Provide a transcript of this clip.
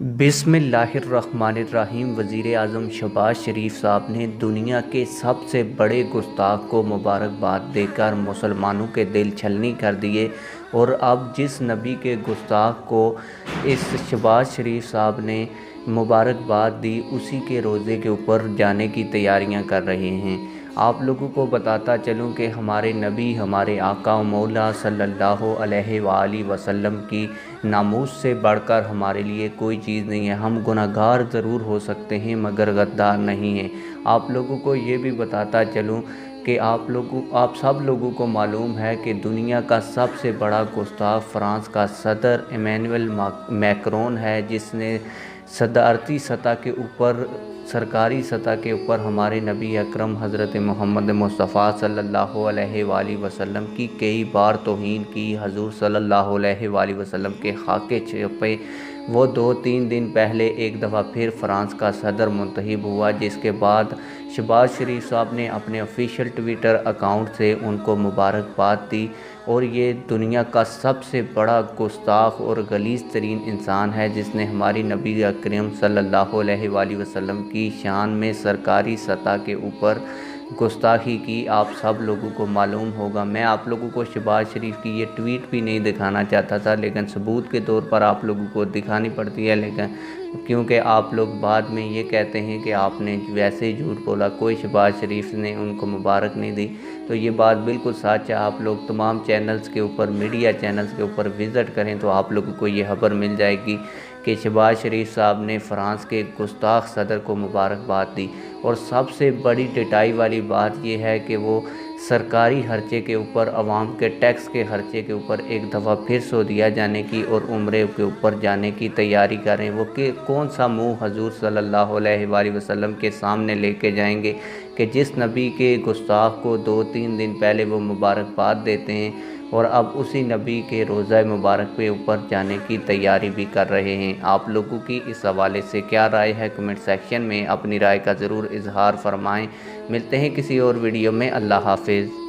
बिस्मिल्लाहिर्रहमानिर्रहीम। वज़ीर-ए-आज़म शहबाज शरीफ साहब ने दुनिया के सबसे बड़े गुस्ताख को मुबारकबाद देकर मुसलमानों के दिल छलनी कर दिए। और अब जिस नबी के गुस्ताख को इस शहबाज शरीफ साहब ने मुबारकबाद दी, उसी के रोज़े के ऊपर जाने की तैयारियां कर रहे हैं। आप लोगों को बताता चलूं कि हमारे नबी, हमारे आका मौला सल्लल्लाहु अलैहि वसल्लम की नामूस से बढ़कर हमारे लिए कोई चीज़ नहीं है। हम गुनहगार ज़रूर हो सकते हैं मगर गद्दार नहीं हैं। आप लोगों को ये भी बताता चलूं कि आप सब लोगों को मालूम है कि दुनिया का सबसे बड़ा गुस्ताख फ्रांस का सदर इमैनुअल मैक्रोन है, जिसने सदारती सतह के ऊपर, सरकारी सतह के ऊपर हमारे नबी अकरम हज़रत मोहम्मद मुस्तफ़ा सल्लल्लाहु अलैहि वसल्लम की कई बार तौहीन की। हजूर सल्लल्लाहु अलैहि वसल्लम के खाके छपे। वो 2-3 दिन पहले एक दफ़ा फिर फ्रांस का सदर मुंतखब हुआ, जिसके बाद शहबाज शरीफ साहब ने अपने ऑफिशियल ट्विटर अकाउंट से उनको मुबारकबाद दी। और ये दुनिया का सबसे बड़ा गुस्ताख और गलीज़ तरीन इंसान है, जिसने हमारी नबी अकरम सल्लल्लाहु अलैहि वसल्लम की शान में सरकारी सतह के ऊपर गुस्ताखी की। आप सब लोगों को मालूम होगा। मैं आप लोगों को शहबाज शरीफ की ये ट्वीट भी नहीं दिखाना चाहता था, लेकिन सबूत के तौर पर आप लोगों को दिखानी पड़ती है। लेकिन क्योंकि आप लोग बाद में ये कहते हैं कि आपने वैसे ही झूठ बोला, कोई शहबाज शरीफ ने उनको मुबारक नहीं दी, तो ये बात बिल्कुल सच है। आप लोग तमाम चैनल्स के ऊपर, मीडिया चैनल्स के ऊपर विज़िट करें तो आप लोगों को ये खबर मिल जाएगी कि शहबाज शरीफ साहब ने फ़्रांस के गुस्ताख सदर को मुबारकबाद दी। और सबसे बड़ी पिटाई वाली बात यह है कि वो सरकारी खर्चे के ऊपर, आवाम के टैक्स के खर्चे के ऊपर एक दफ़ा फिर सऊदीया जाने की और उम्रे के ऊपर जाने की तैयारी कर रहे हैं। वो कि कौन सा मुँह हजूर सल्लल्लाहु अलैहि वसल्लम के सामने लेके जाएंगे कि जिस नबी के गुस्ताख को 2-3 दिन पहले वो मुबारकबाद देते हैं, और अब उसी नबी के रोज़ा मुबारक पे ऊपर जाने की तैयारी भी कर रहे हैं। आप लोगों की इस हवाले से क्या राय है, कमेंट सेक्शन में अपनी राय का ज़रूर इजहार फरमाएं। मिलते हैं किसी और वीडियो में। अल्लाह हाफिज़।